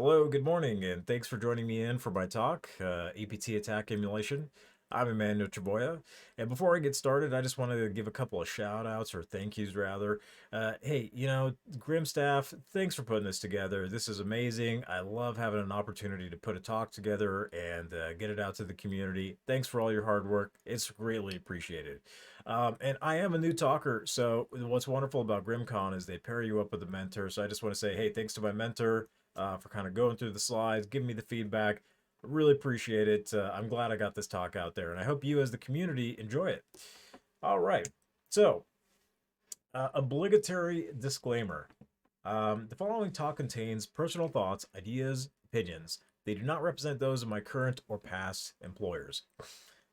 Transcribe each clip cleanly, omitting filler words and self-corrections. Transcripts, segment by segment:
Hello, good morning, and thanks for joining me in for my talk, APT Attack Emulation. I'm Immanuel Chavoya, and before I get started, I just wanted to give a couple of shout outs, or thank yous rather. Hey, Grim staff, thanks for putting this together. This is amazing. I love having an opportunity to put a talk together and get it out to the community. Thanks for all your hard work. It's greatly appreciated. And I am a new talker, so what's wonderful about GrimCon is they pair you up with a mentor. So I just want to say, hey, thanks to my mentor for kind of going through the slides, giving me the feedback. Really appreciate it. I'm glad I got this talk out there, and I hope you, as the community, enjoy it. All right. So, obligatory disclaimer. The following talk contains personal thoughts, ideas, opinions. They do not represent those of my current or past employers.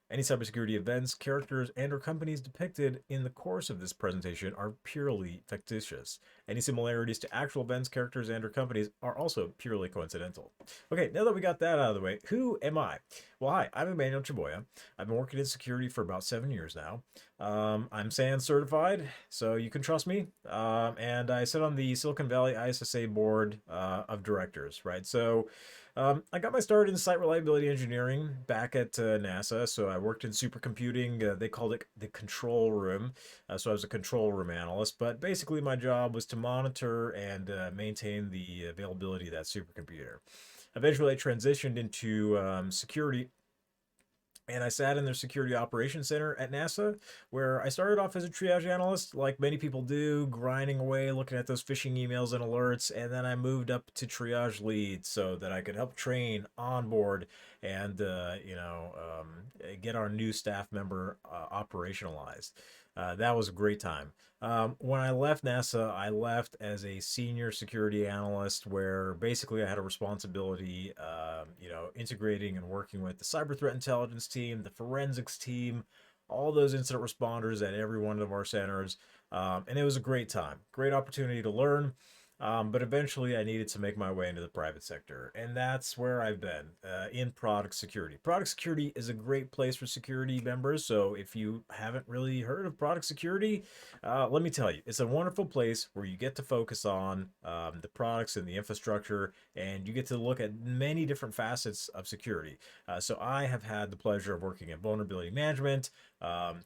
Any cybersecurity events, characters, and/or companies depicted in the course of this presentation are purely fictitious. Any similarities to actual events, characters, and/or companies are also purely coincidental. Okay, now that we got that out of the way, who am I? Well, hi, I'm Immanuel Chavoya. I've been working in security for about 7 years now. I'm SANS certified, so you can trust me. And I sit on the Silicon Valley ISSA board of directors, right? So I got my start in site reliability engineering back at NASA. So I worked in supercomputing. They called it the control room. So I was a control room analyst. But basically, my job was to monitor and maintain the availability of that supercomputer. Eventually, I transitioned into security, and I sat in their security operations center at NASA, where I started off as a triage analyst, like many people do, grinding away, looking at those phishing emails and alerts, and then I moved up to triage lead so that I could help train, onboard, and get our new staff member operationalized. That was a great time. When I left NASA, I left as a senior security analyst, where basically I had a responsibility, integrating and working with the cyber threat intelligence team, the forensics team, all those incident responders at every one of our centers. And it was a great time, great opportunity to learn. But eventually, I needed to make my way into the private sector, and that's where I've been in product security. Product security is a great place for security members. So, if you haven't really heard of product security, let me tell you, it's a wonderful place where you get to focus on the products and the infrastructure, and you get to look at many different facets of security. So, I have had the pleasure of working in vulnerability management,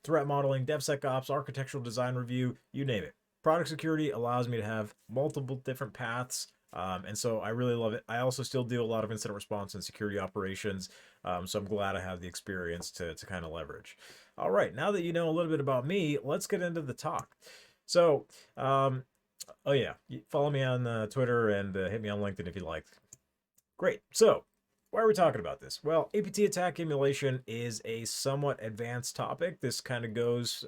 threat modeling, DevSecOps, architectural design review, you name it. Product security allows me to have multiple different paths. And so I really love it. I also still do a lot of incident response and security operations. So I'm glad I have the experience to kind of leverage. All right, now that you know a little bit about me, let's get into the talk. So, oh yeah, follow me on Twitter and hit me on LinkedIn if you like. Great. So, why are we talking about this? Well, APT attack emulation is a somewhat advanced topic. This kind of goes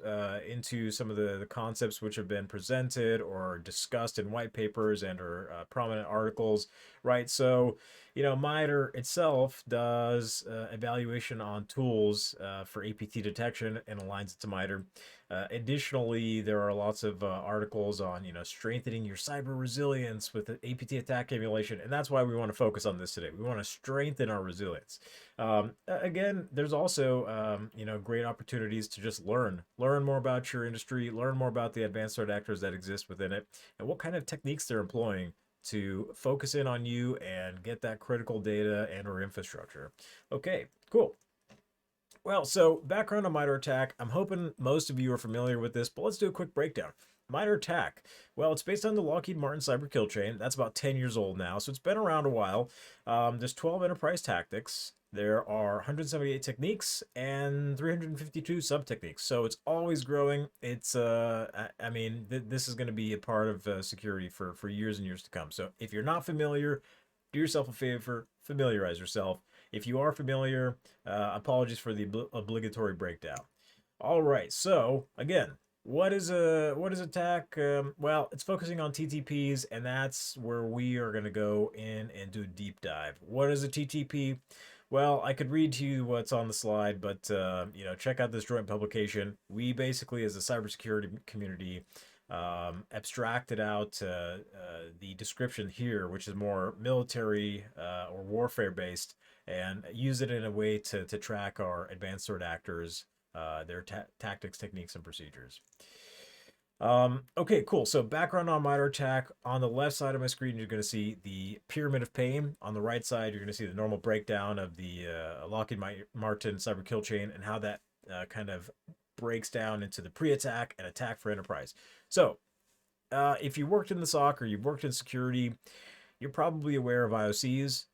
into some of the concepts which have been presented or discussed in white papers and or prominent articles, right? So, MITRE itself does evaluation on tools for APT detection and aligns it to MITRE. Additionally, there are lots of articles on strengthening your cyber resilience with the APT attack emulation, and that's why we want to focus on this today. We want to strengthen our resilience. Again, there's also great opportunities to just learn more about your industry, learn more about the advanced threat actors that exist within it, and what kind of techniques they're employing to focus in on you and get that critical data and or infrastructure. Okay, cool. Well, so background on MITRE ATT&CK. I'm hoping most of you are familiar with this, but let's do a quick breakdown. MITRE ATT&CK. Well, it's based on the Lockheed Martin cyber kill chain. That's about 10 years old now, so it's been around a while. There's 12 enterprise tactics. There are 178 techniques and 352 sub-techniques. So it's always growing. It's, this is going to be a part of security for years and years to come. So if you're not familiar, do yourself a favor, familiarize yourself. If you are familiar, apologies for the obligatory breakdown. All right, so again, what is attack? Well, it's focusing on TTPs, and that's where we are going to go in and do a deep dive. What is a TTP? Well, I could read to you what's on the slide, but check out this joint publication. We basically, as a cybersecurity community, abstracted out the description here, which is more military or warfare based, and use it in a way to track our advanced threat actors, their tactics, techniques, and procedures. Okay, cool. So background on MITRE ATT&CK. On the left side of my screen, you're going to see the pyramid of pain. On the right side, you're going to see the normal breakdown of the Lockheed Martin cyber kill chain and how that kind of breaks down into the pre-attack and attack for enterprise. So if you worked in the SOC or you've worked in security, you're probably aware of IOCs.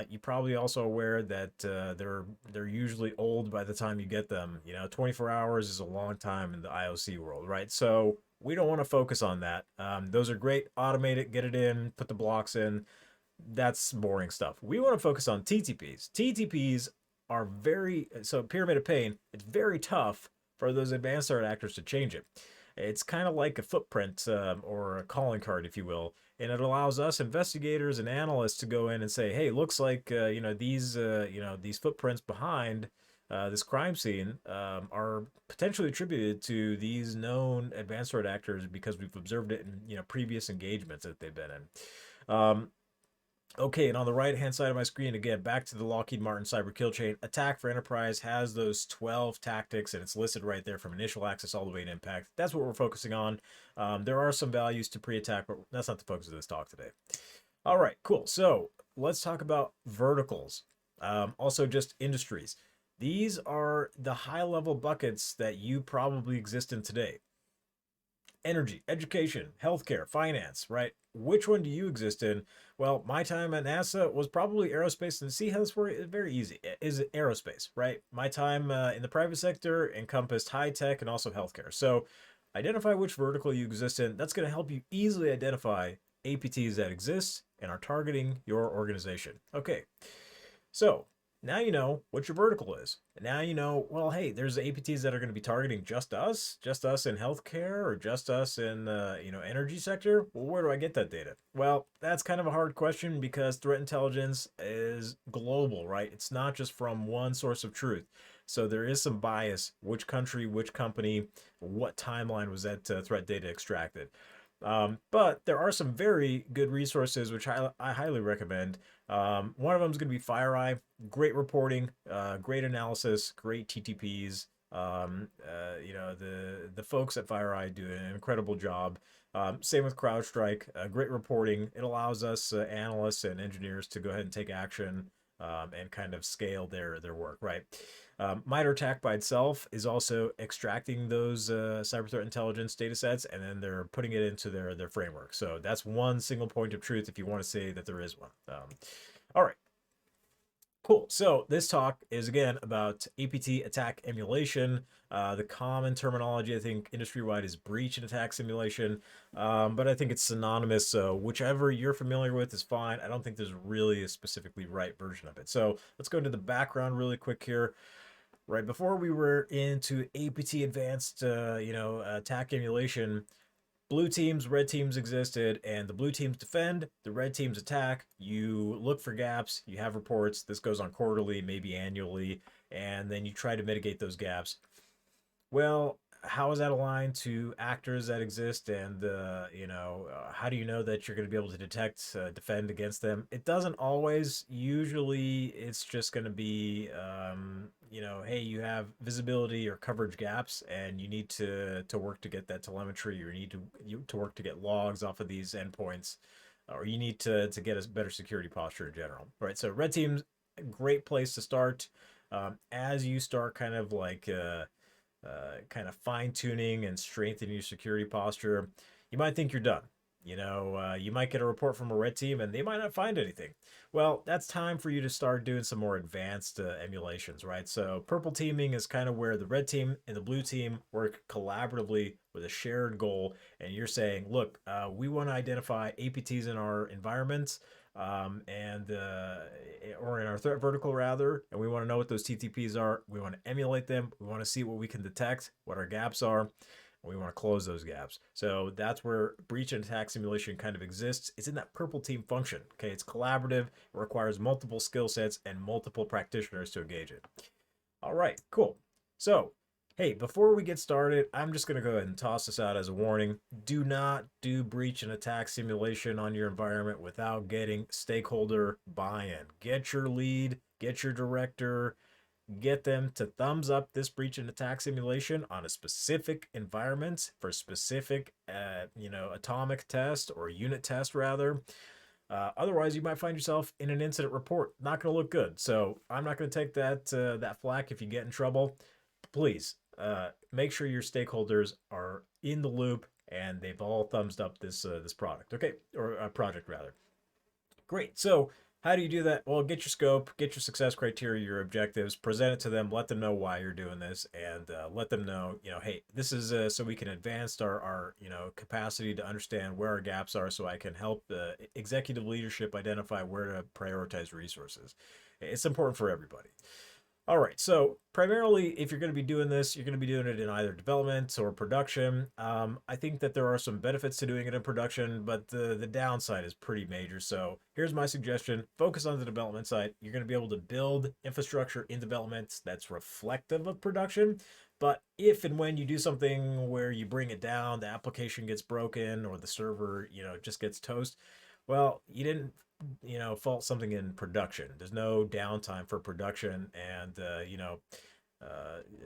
You're probably also aware that they're usually old by the time you get them. 24 hours is a long time in the IOC world, right? So we don't want to focus on that. Those are great. Automate it, get it in, put the blocks in. That's boring stuff. We want to focus on TTPs. TTPs are so Pyramid of Pain. It's very tough for those advanced threat actors to change it. It's kind of like a footprint or a calling card, if you will, and it allows us investigators and analysts to go in and say, "Hey, looks like these footprints behind this crime scene are potentially attributed to these known advanced threat actors because we've observed it in previous engagements that they've been in." Okay, and on the right-hand side of my screen, again, back to the Lockheed Martin cyber kill chain, attack for enterprise has those 12 tactics, and it's listed right there from initial access all the way to impact. That's what we're focusing on. There are some values to pre-attack, but that's not the focus of this talk today. All right, cool. So let's talk about verticals. Also just industries. These are the high-level buckets that you probably exist in today. Energy, education, healthcare, finance, right? Which one do you exist in? Well, my time at NASA was probably aerospace, and see how this works? It's very easy. Is it aerospace, right? My time in the private sector encompassed high tech and also healthcare. So identify which vertical you exist in. That's going to help you easily identify APTs that exist and are targeting your organization. Okay, so now you know what your vertical is. Now you know, well, hey, there's APTs that are going to be targeting just us in healthcare, or just us in the energy sector. Well, where do I get that data? Well, that's kind of a hard question because threat intelligence is global, right? It's not just from one source of truth. So there is some bias. Which country, which company, what timeline was that threat data extracted? But there are some very good resources which I highly recommend. One of them is going to be FireEye. Great reporting, great analysis, great TTPs. The folks at FireEye do an incredible job. Same with CrowdStrike. Great reporting. It allows us analysts and engineers to go ahead and take action and kind of scale their work, right? MITRE ATT&CK by itself is also extracting those cyber threat intelligence data sets, and then they're putting it into their framework. So that's one single point of truth if you want to say that there is one. All right. Cool. So this talk is again about APT attack emulation. The common terminology, I think, industry-wide is breach and attack simulation, but I think it's synonymous. So whichever you're familiar with is fine. I don't think there's really a specifically right version of it. So let's go into the background really quick here. Right before we were into APT advanced, attack emulation, blue teams, red teams existed, and the blue teams defend, the red teams attack. You look for gaps, you have reports. This goes on quarterly, maybe annually, and then you try to mitigate those gaps. Well, how is that aligned to actors that exist, and how do you know that you're going to be able to detect, defend against them? It doesn't always. Usually, it's just going to be, hey, you have visibility or coverage gaps, and you need to work to get that telemetry, or you need to work to get logs off of these endpoints, or you need to get a better security posture in general, right? So red team's a great place to start. As you start kind of like kind of fine tuning and strengthening your security posture, you might think you're done. You might get a report from a red team and they might not find anything. Well, that's time for you to start doing some more advanced emulations, right? So purple teaming is kind of where the red team and the blue team work collaboratively with a shared goal. And you're saying, look, we want to identify APTs in our environments, or in our threat vertical rather, and we want to know what those TTPs are. We want to emulate them. We want to see what we can detect, what our gaps are, and we want to close those gaps. So that's where breach and attack simulation kind of exists. It's in that purple team function. Okay, it's collaborative. It requires multiple skill sets and multiple practitioners to engage it. All right, cool. So hey, before we get started, I'm just going to go ahead and toss this out as a warning. Do not do breach and attack simulation on your environment without getting stakeholder buy-in. Get your lead, get your director, get them to thumbs up this breach and attack simulation on a specific environment for a specific, atomic test or unit test rather. Otherwise, you might find yourself in an incident report. Not going to look good. So I'm not going to take that flack if you get in trouble. Please make sure your stakeholders are in the loop and they've all thumbs up this product. Okay, or project rather. Great. So how do you do that? Well, get your scope, get your success criteria, your objectives, present it to them, let them know why you're doing this, and let them know, hey, this is so we can advance our capacity to understand where our gaps are, so I can help the executive leadership identify where to prioritize resources. It's important for everybody. All right, so primarily, if you're going to be doing this, you're going to be doing it in either development or production. I think that there are some benefits to doing it in production, but the downside is pretty major. So here's my suggestion. Focus on the development side. You're going to be able to build infrastructure in development that's reflective of production. But if and when you do something where you bring it down, the application gets broken or the server, just gets toast, well, you didn't fault something in production. There's no downtime for production, and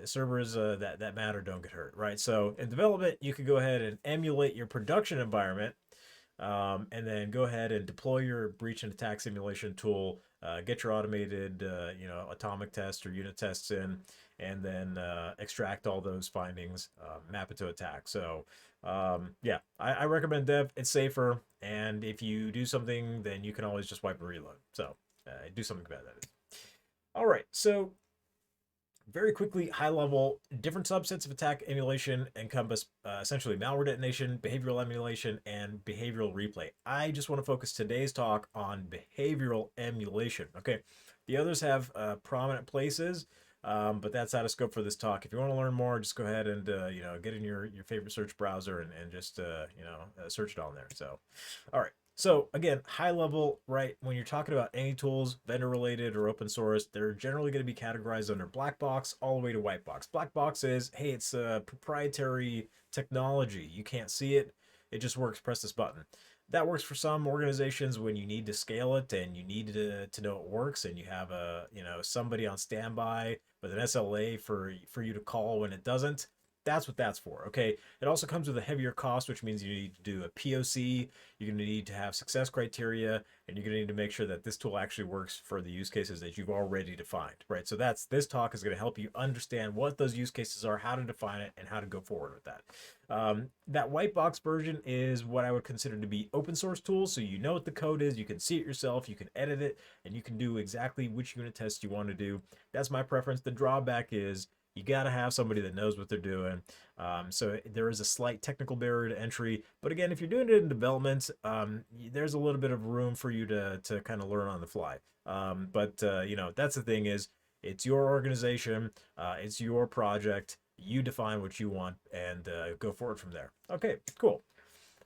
servers that matter don't get hurt, right? So in development, you could go ahead and emulate your production environment, and then go ahead and deploy your breach and attack simulation tool. Get your automated atomic tests or unit tests in, and then extract all those findings, map it to attack. So yeah, I recommend dev. It's safer, and if you do something, then you can always just wipe and reload. So do something about that. All right, so very quickly, high level, different subsets of attack emulation encompass essentially malware detonation, behavioral emulation, and behavioral replay. I just want to focus today's talk on behavioral emulation. Okay, the others have prominent places, but that's out of scope for this talk. If you want to learn more, just go ahead and get in your favorite search browser and just search it on there. So, all right. So again, high level, right? When you're talking about any tools, vendor related or open source, they're generally going to be categorized under Blackbox all the way to Whitebox. Blackbox is, hey, it's a proprietary technology. You can't see it. It just works. Press this button. That works for some organizations when you need to scale it and you need to know it works, and you have somebody on standby with an SLA for you to call when it doesn't. That's what that's for, okay? It also comes with a heavier cost, which means you need to do a POC, you're going to need to have success criteria, and you're going to need to make sure that this tool actually works for the use cases that you've already defined, right? So this talk is going to help you understand what those use cases are, how to define it, and how to go forward with that. That Whitebox version is what I would consider to be open source tools, so you know what the code is, you can see it yourself, you can edit it, and you can do exactly which unit test you want to do. That's my preference. The drawback is you got to have somebody that knows what they're doing. So there is a slight technical barrier to entry. But again, if you're doing it in development, there's a little bit of room for you to kind of learn on the fly. But that's the thing is, it's your organization, it's your project. You define what you want and go forward from there. Okay, cool.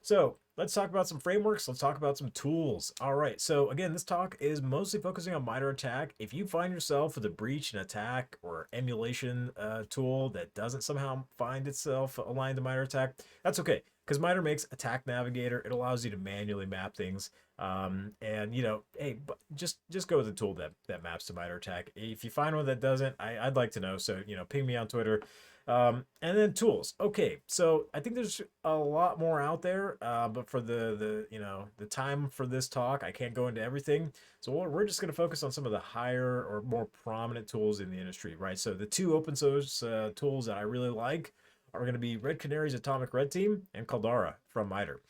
So let's talk about some frameworks. Let's talk about some tools. All right. So again, this talk is mostly focusing on MITRE ATT&CK. If you find yourself with a breach, an attack, or emulation tool that doesn't somehow find itself aligned to MITRE ATT&CK, that's okay. Because MITRE makes Attack Navigator. It allows you to manually map things. Hey, just go with the tool that maps to MITRE ATT&CK. If you find one that doesn't, I'd like to know. So, ping me on Twitter. And then tools. Okay, so I think there's a lot more out there, but for the time for this talk, I can't go into everything. So we're just going to focus on some of the higher or more prominent tools in the industry, right? So the two open source tools that I really like are going to be Red Canary's Atomic Red Team and Caldera from MITRE.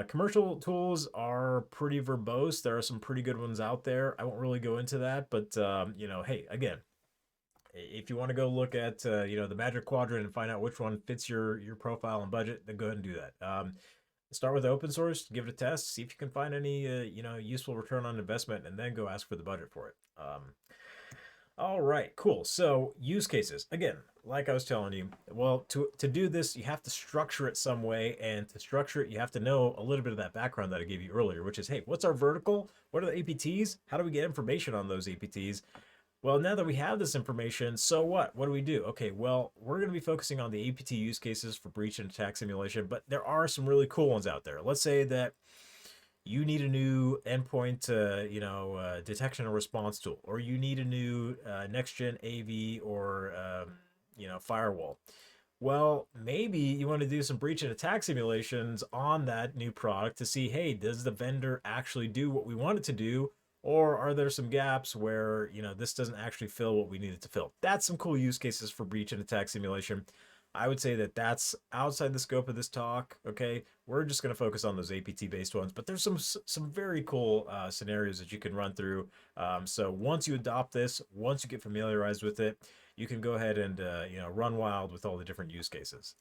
Commercial tools are pretty verbose. There are some pretty good ones out there. I won't really go into that, but hey, again, if you want to go look at the Magic Quadrant and find out which one fits your profile and budget, then go ahead and do that. Start with open source, give it a test, see if you can find any useful return on investment, and then go ask for the budget for it. All right, cool. So use cases. Again, like I was telling you, well, to do this, you have to structure it some way, and to structure it, you have to know a little bit of that background that I gave you earlier, which is, hey, what's our vertical? What are the APTs? How do we get information on those APTs? Well, now that we have this information, so what? What do we do? Okay, well, we're going to be focusing on the APT use cases for breach and attack simulation, but there are some really cool ones out there. Let's say that you need a new endpoint, detection and response tool, or you need a new next gen AV or firewall. Well, maybe you want to do some breach and attack simulations on that new product to see, hey, does the vendor actually do what we want it to do? Or are there some gaps where, this doesn't actually fill what we need it to fill? That's some cool use cases for breach and attack simulation. I would say that that's outside the scope of this talk. Okay, we're just going to focus on those APT based ones, but there's some very cool scenarios that you can run through. So once you adopt this, once you get familiarized with it, you can go ahead and run wild with all the different use cases.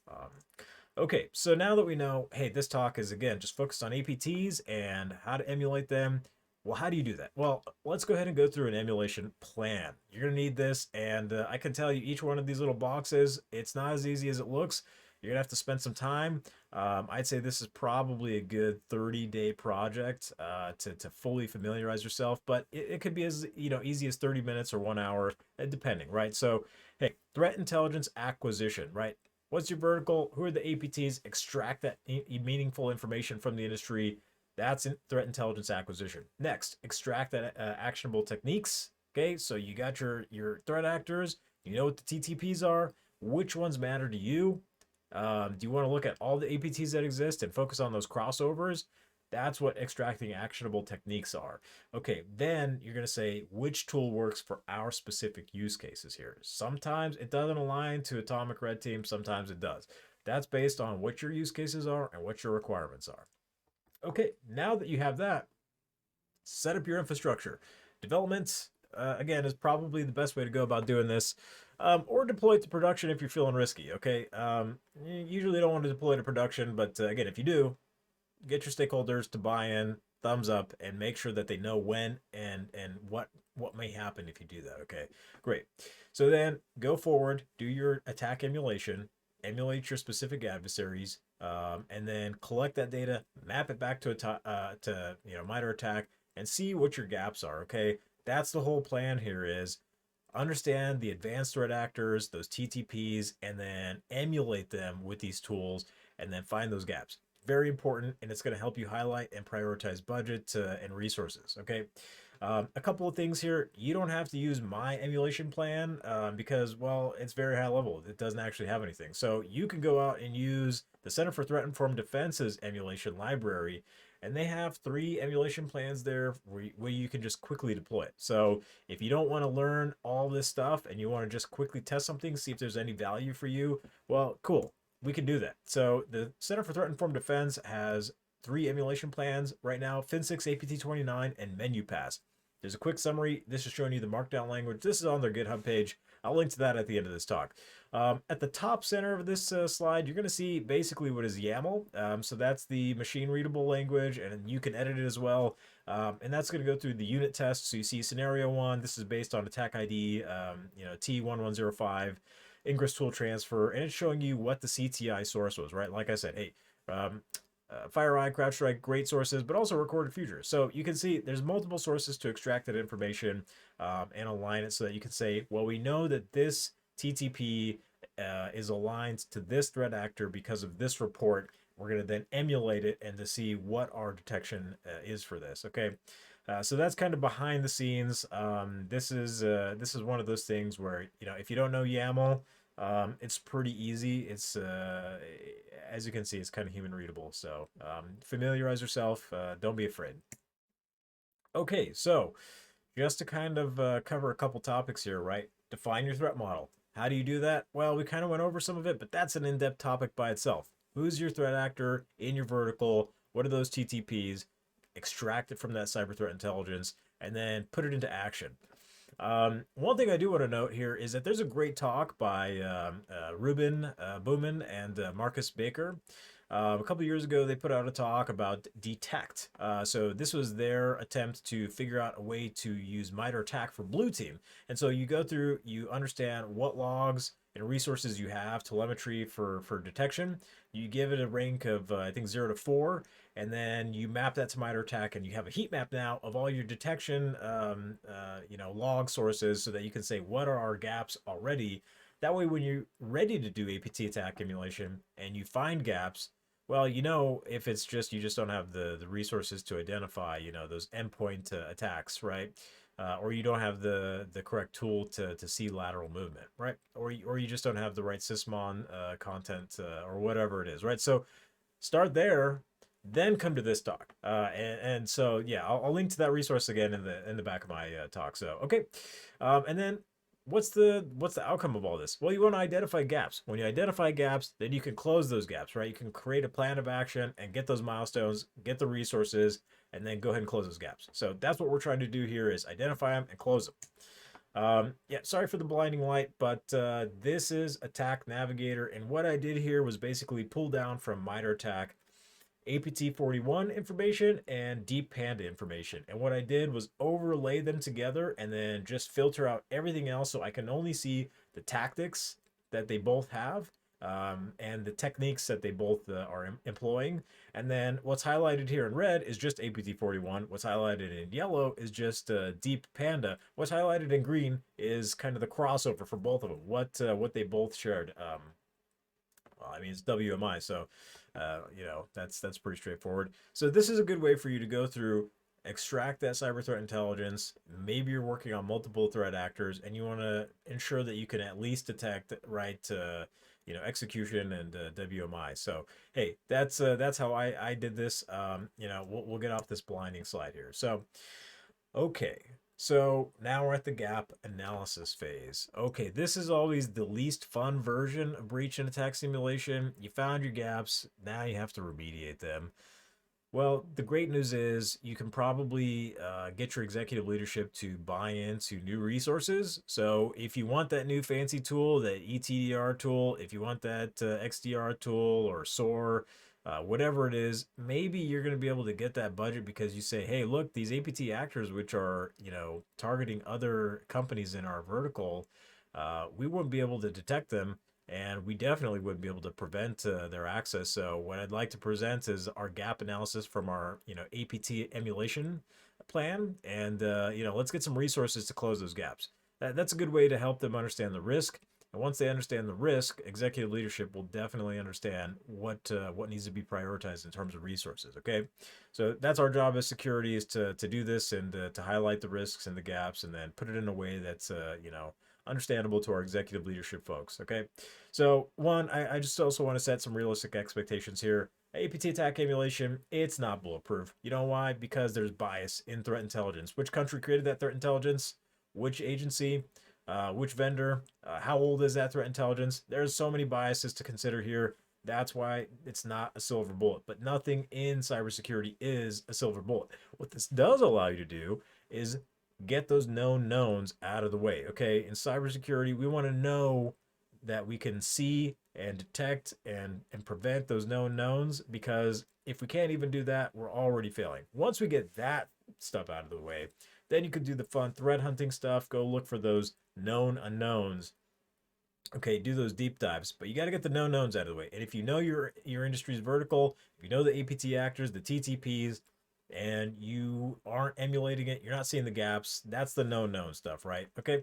Okay, so now that we know, hey, this talk is again just focused on APTs and how to emulate them. Well, how do you do that? Well, let's go ahead and go through an emulation plan. You're going to need this, and I can tell you each one of these little boxes, it's not as easy as it looks. You're going to have to spend some time. I'd say this is probably a good 30-day project to fully familiarize yourself, but it could be as easy as 30 minutes or 1 hour, depending, right? So, hey, threat intelligence acquisition, right? What's your vertical? Who are the APTs? Extract that meaningful information from the industry. That's threat intelligence acquisition. Next, extract that actionable techniques. Okay, so you got your threat actors. You know what the TTPs are. Which ones matter to you? Do you want to look at all the APTs that exist and focus on those crossovers? That's what extracting actionable techniques are. Okay, then you're going to say which tool works for our specific use cases here. Sometimes it doesn't align to Atomic Red Team, sometimes it does. That's based on what your use cases are and what your requirements are. Okay, now that you have that, set up your infrastructure. Development, again, is probably the best way to go about doing this. Or deploy it to production if you're feeling risky, okay? You usually don't want to deploy to production, but again, if you do, get your stakeholders to buy in, thumbs up, and make sure that they know when and what may happen if you do that, okay? Great. So then go forward, do your attack emulation, emulate your specific adversaries, and then collect that data, map it back to MITRE ATT&CK, and see what your gaps are, okay? That's the whole plan here is understand the advanced threat actors, those TTPs, and then emulate them with these tools, and then find those gaps. Very important, and it's going to help you highlight and prioritize budget and resources, okay? A couple of things here. You don't have to use my emulation plan because, well, it's very high level. It doesn't actually have anything. So you can go out and use the Center for Threat Informed Defense's emulation library, and they have 3 emulation plans there where you can just quickly deploy it. So if you don't want to learn all this stuff and you want to just quickly test something, see if there's any value for you, well, cool. We can do that. So the Center for Threat Informed Defense has 3 emulation plans right now: Fin6, APT29, and MenuPass. There's a quick summary. This is showing you the markdown language. This is on their GitHub page. I'll link to that at the end of this talk. At the top center of this slide, you're going to see basically what is YAML. So that's the machine readable language, and you can edit it as well. And that's going to go through the unit test. So you see scenario 1. This is based on attack ID, T1105. Ingress tool transfer, and it's showing you what the CTI source was, right? Like I said, hey, FireEye, CrowdStrike, great sources, but also recorded future. So you can see there's multiple sources to extract that information and align it so that you can say, well, we know that this TTP is aligned to this threat actor because of this report. We're going to then emulate it and to see what our detection is for this, okay? So that's kind of behind the scenes. This is one of those things where, if you don't know YAML, it's pretty easy. It's as you can see, it's kind of human readable. So familiarize yourself. Don't be afraid. Okay, so just to kind of cover a couple topics here, right? Define your threat model. How do you do that? Well, we kind of went over some of it, but that's an in-depth topic by itself. Who's your threat actor in your vertical? What are those TTPs? Extract it from that cyber threat intelligence, and then put it into action. One thing I do want to note here is that there's a great talk by Ruben Bowman and Marcus Baker. A couple years ago, they put out a talk about detect. So this was their attempt to figure out a way to use MITRE ATT&CK for blue team. And so you go through, you understand what logs and resources you have, telemetry for detection. You give it a rank of, I think, 0 to 4, and then you map that to MITRE ATT&CK, and you have a heat map now of all your detection, log sources so that you can say, what are our gaps already? That way, when you're ready to do APT attack emulation and you find gaps, Well, if it's just you just don't have the resources to identify, those endpoint attacks, right? Or you don't have the correct tool to see lateral movement, right? Or you just don't have the right sysmon content or whatever it is, right? So start there, then come to this talk. And so yeah, I'll link to that resource again in the back of my talk. So okay, and then what's the outcome of all this? Well, you want to identify gaps. When you identify gaps, then you can close those gaps, right? You can create a plan of action and get those milestones, get the resources, and then go ahead and close those gaps. So that's what we're trying to do here is identify them and close them. Yeah, sorry for the blinding light, but this is Attack Navigator, and what I did here was basically pull down from MITRE ATT&CK APT-41 information and Deep Panda information. And what I did was overlay them together and then just filter out everything else so I can only see the tactics that they both have and the techniques that they both are employing. And then what's highlighted here in red is just APT-41. What's highlighted in yellow is just Deep Panda. What's highlighted in green is kind of the crossover for both of them, what they both shared. Well, I mean, it's WMI, so that's pretty straightforward. So this is a good way for you to go through, extract that cyber threat intelligence. Maybe you're working on multiple threat actors, and you want to ensure that you can at least detect right, execution and WMI. So hey, that's how I did this. We'll get off this blinding slide here. So okay. So now we're at the gap analysis phase. Okay, this is always the least fun version of breach and attack simulation. You found your gaps, now you have to remediate them. Well, the great news is you can probably get your executive leadership to buy into new resources. So if you want that new fancy tool, that ETDR tool, if you want that XDR tool or SOAR, whatever it is, maybe you're going to be able to get that budget because you say, hey, look, these APT actors, which are, targeting other companies in our vertical, we wouldn't be able to detect them, and we definitely wouldn't be able to prevent their access. So what I'd like to present is our gap analysis from our, APT emulation plan, and, let's get some resources to close those gaps. That's a good way to help them understand the risk. And once they understand the risk, executive leadership will definitely understand what needs to be prioritized in terms of resources. Okay, so that's our job as security, is to do this and to highlight the risks and the gaps, and then put it in a way that's understandable to our executive leadership folks. Okay, so one, I just also want to set some realistic expectations here. APT attack emulation, it's not bulletproof. You know why? Because there's bias in threat intelligence. Which country created that threat intelligence? Which agency? Which vendor? How old is that threat intelligence? There's so many biases to consider here. That's why it's not a silver bullet. But nothing in cybersecurity is a silver bullet. What this does allow you to do is get those known knowns out of the way. Okay, in cybersecurity, we want to know that we can see and detect and prevent those known knowns, because if we can't even do that, we're already failing. Once we get that stuff out of the way, then you could do the fun threat hunting stuff, go look for those known unknowns. Okay, do those deep dives, but you got to get the known knowns out of the way. And if you know your industry's vertical, if you know the APT actors, the TTPs, and you aren't emulating it, you're not seeing the gaps, that's the known known stuff, right? Okay.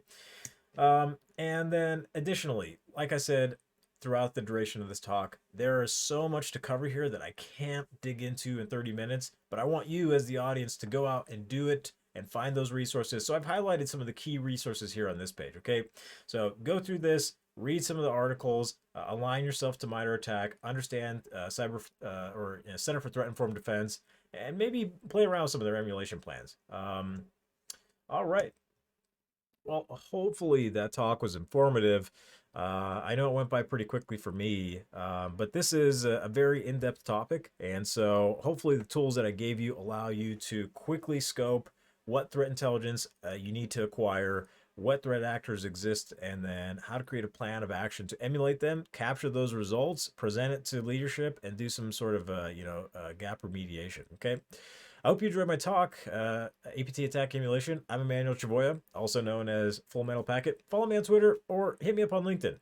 And then additionally, like I said, throughout the duration of this talk, there is so much to cover here that I can't dig into in 30 minutes, but I want you as the audience to go out and do it and find those resources. So I've highlighted some of the key resources here on this page, okay? So go through this, read some of the articles, align yourself to MITRE ATT&CK, understand Center for Threat Informed Defense, and maybe play around with some of their emulation plans. All right. Well, hopefully that talk was informative. I know it went by pretty quickly for me, but this is a very in-depth topic, and so hopefully the tools that I gave you allow you to quickly scope what threat intelligence you need to acquire, what threat actors exist, and then how to create a plan of action to emulate them, capture those results, present it to leadership, and do some sort of gap remediation. Okay. I hope you enjoyed my talk, APT attack emulation. I'm Immanuel Chavoya, also known as Full Metal Packet. Follow me on Twitter or hit me up on LinkedIn.